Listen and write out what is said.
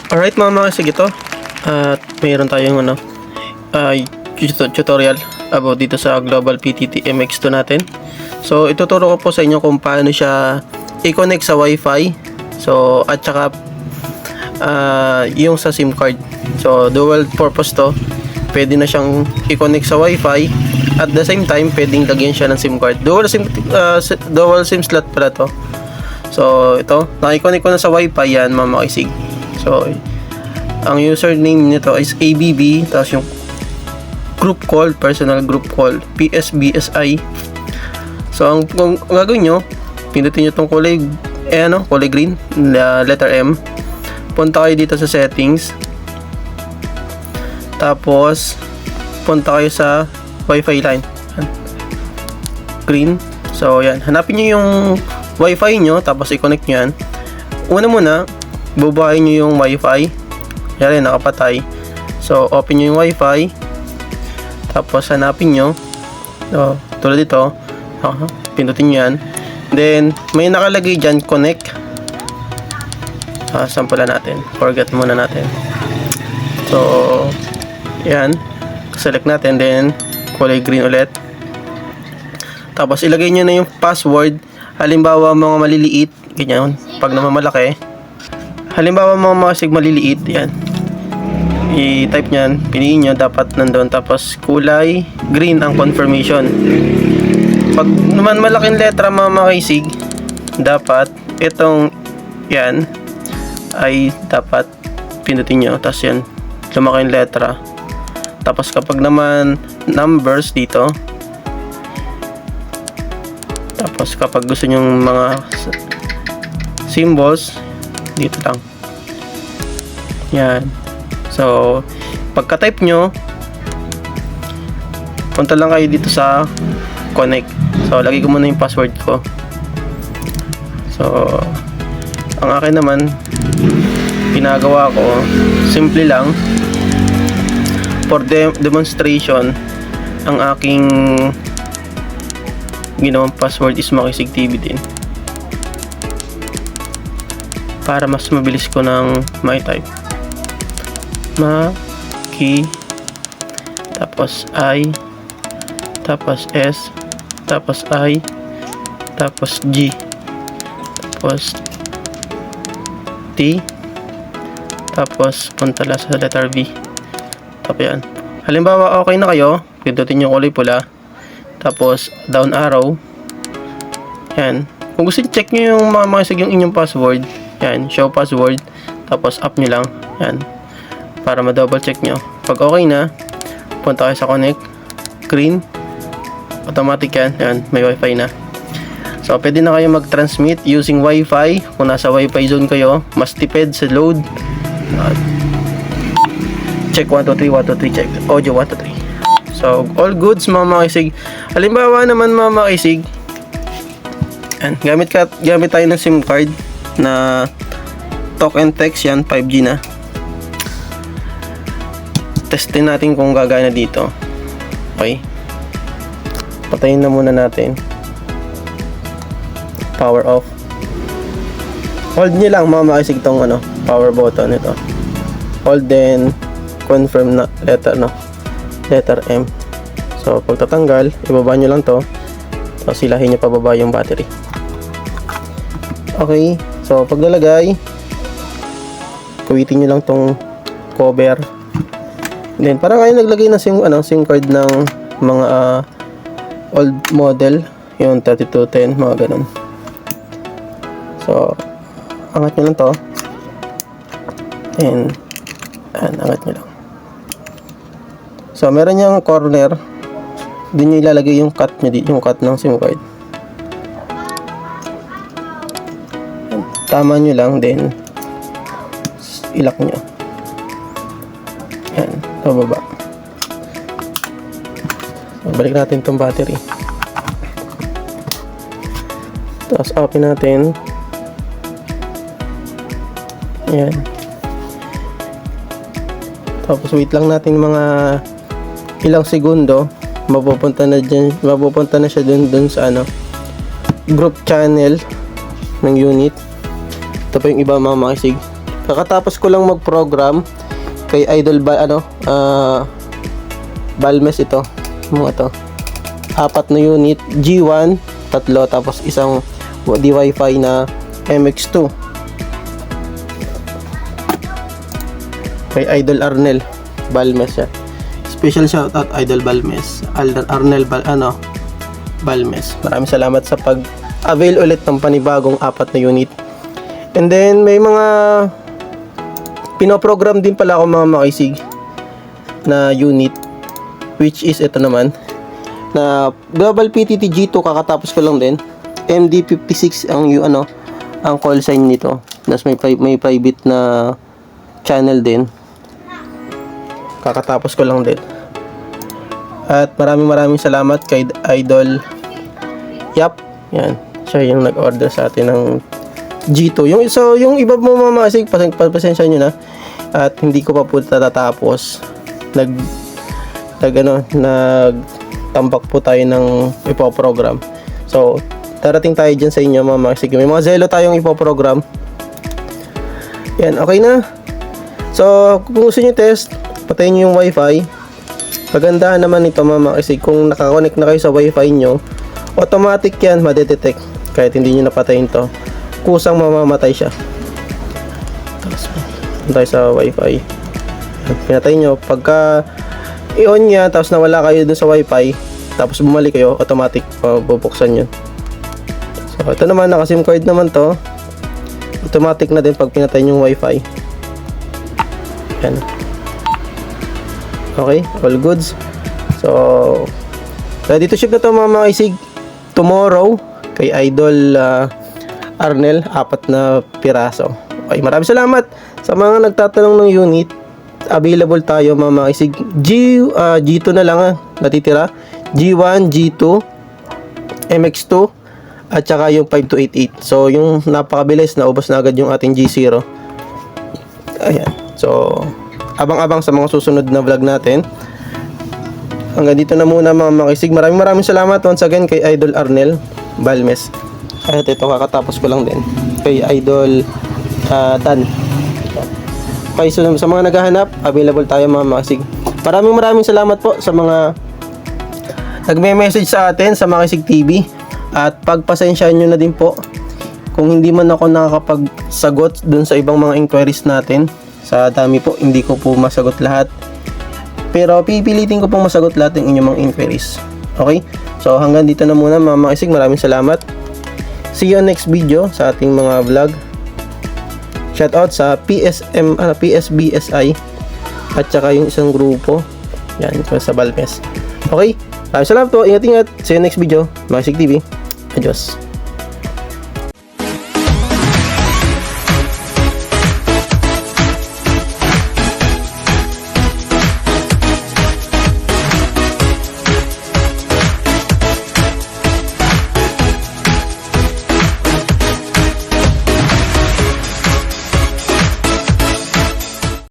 Alright mga makisig, ito at mayroon tayong tutorial about dito sa Global PTT MX2 natin. So ituturo ko po sa inyo kung paano siya i-connect sa Wi-Fi. So at saka yung sa SIM card. So dual purpose to. Pwede na siyang i-connect sa Wi-Fi, at the same time pwedeng lagyan siya ng SIM card. Dual SIM slot pala to. So ito, naki-connect ko na sa Wi-Fi yan mga makisig. So ang username nito is ABB, tapos yung group call, personal group call, PSBSI. So ang gagawin nyo, pindutin nyo itong kulay green, letter M. Punta kayo dito sa settings, tapos punta kayo sa Wi-Fi line, green. So yan, hanapin nyo yung Wi-Fi nyo, tapos i-connect nyo yan. Una muna, bubuhayin nyo yung Wi-Fi. Yan, nakapatay. So open nyo yung Wi-Fi, tapos hanapin nyo tulad dito, pindutin nyo yan. Then may nakalagay dyan, connect. Sample natin, forget muna natin. So yan, select natin, then kulay green ulit. Tapos ilagay nyo na yung password. Halimbawa mga maliliit, ganyan. Pag namamalaki, halimbawa mga makisig maliliit, yan, i-type nyan, piliin nyo, dapat nandun. Tapos kulay green ang confirmation. Pag naman malaking letra mga makisig, dapat itong yan ay dapat pindutin nyo, tapos yan, lumaking letra. Tapos kapag naman numbers dito, tapos kapag gusto nyo mga symbols, dito lang yan. So pagka-type nyo, punta lang kayo dito sa connect. So lagay ko muna yung password ko. So ang akin naman, ginagawa ko simple lang. For demonstration, ang aking ginawang password is Makisig TV din, para mas mabilis ko ng type. Maki, tapos I, tapos S, tapos I, tapos G, tapos T, tapos punta lang sa letter V. Tapos yan. Halimbawa okay na kayo, pindutin yung kulay pula, tapos down arrow. Yan. Kung gusto nyo, check nyo yung makisig yung inyong password. Yan, show password, tapos up nyo lang. Yan, para ma-double check nyo. Pag okay na, punta kayo sa connect, green, automatic yan. Yan, may wifi na. So pwede na kayo mag-transmit using wifi. Kung nasa wifi zone kayo, mas tipid sa load. Check 1, 2, 3, 1, 2, 3, check audio 1, 2, 3. So all goods mga makisig. Halimbawa naman mga makisig, yan, gamit tayo ng SIM card na talk and text, yan 5G na. Testin natin kung gagana dito. Okay, patayin na muna natin, power off. Hold nyo lang mga makisig tong power button ito. Hold, then confirm na letter M. So pag tatanggal, ibaba nyo lang to, tapos silahin nyo pababa yung battery. Okay, so paglalagay, kuwitin nyo lang tong cover. Then parang kayo naglagay ng SIM card ng mga old model, yung 3210, mga ganun. So angat nyo lang to, and angat nyo lang. So meron yung corner, doon nyo ilalagay yung cut nyo, yung cut ng SIM card. Tama nyo lang, then ilak nyo. Yan, pababa. So, balik natin itong battery, tapos open natin. Yan. Tapos wait lang natin mga ilang segundo, mapupunta na siya dun sa group channel ng unit. Ito pa yung iba mga makisig. kakatapos ko lang mag-program kay Idol Balmes ito. Mga to. 4 na unit, G1, 3, tapos isang Wi-Fi na MX2. Kay Idol Arnel Balmes siya. Special shoutout Idol Balmes. Arnel Balmes. Maraming salamat sa pag-avail ulit ng panibagong 4 na unit. And then may mga pinoprogram din pala ako mga makisig na unit, which is ito naman na Global PTT G2, kakatapos ko lang din. MD56 ang call sign nito. Tapos may private na channel din. Kakatapos ko lang din. At maraming salamat kay Idol Yap. Yan, siya yung nag-order sa atin ng G2. Yung iba mo mamasig, pasensya nyo na. At hindi ko pa po tatapos. Nagtambak po tayo ng ipoprogram. So, darating tayo dyan sa inyo mamasig. May mga Zelo tayong ipoprogram. Yan, okay na. So, kung gusto nyo test, patayin nyo yung Wi-Fi. Pagandahan naman ito mamakisig. Kung nakakonect na kayo sa Wi-Fi nyo, automatic yan madetect kahit hindi nyo napatayin to. Kusang mamamatay siya. Tapos tayo sa Wi-Fi. Pinatay nyo. Pagka i-on niya, tapos nawala kayo dun sa Wi-Fi, tapos bumalik kayo, automatic bubuksan yun. So ito naman, naka SIM card naman to. Automatic na din pag pinatay yung Wi-Fi. Yan. Okay, all goods. So ready to ship na to mga makisig tomorrow kay Idol Arnel, 4 na piraso. Okay, maraming salamat sa mga nagtatanong ng unit. Available tayo mga makisig. G2 na lang natitira. G1, G2, MX2 at saka yung 5288. So yung napakabilis, naubos na agad yung ating G0. Ayan. So abang-abang sa mga susunod na vlog natin. Hanggang dito na muna mga makisig. Maraming salamat once again kay Idol Arnel Balmes. At ito, kakatapos ko lang din kay Idol Dan. Okay, so sa mga naghahanap, available tayo mga makisig. Maraming salamat po sa mga nagme-message sa atin sa Makisig TV. At pagpasensyahan nyo na din po kung hindi man ako nakakapagsagot dun sa ibang mga inquiries natin. Sa dami po, hindi ko po masagot lahat. Pero pipilitin ko pong masagot lahat ng inyong mga inquiries. Okay? So hanggang dito na muna mga makisig. Maraming salamat. See you on next video sa ating mga vlog. Shoutout sa PSBSI at saka yung isang grupo. Yan, sa Balmes. Okay? Maraming salamat po. Ingat-ingat. See you next video. Makisig TV. Adios.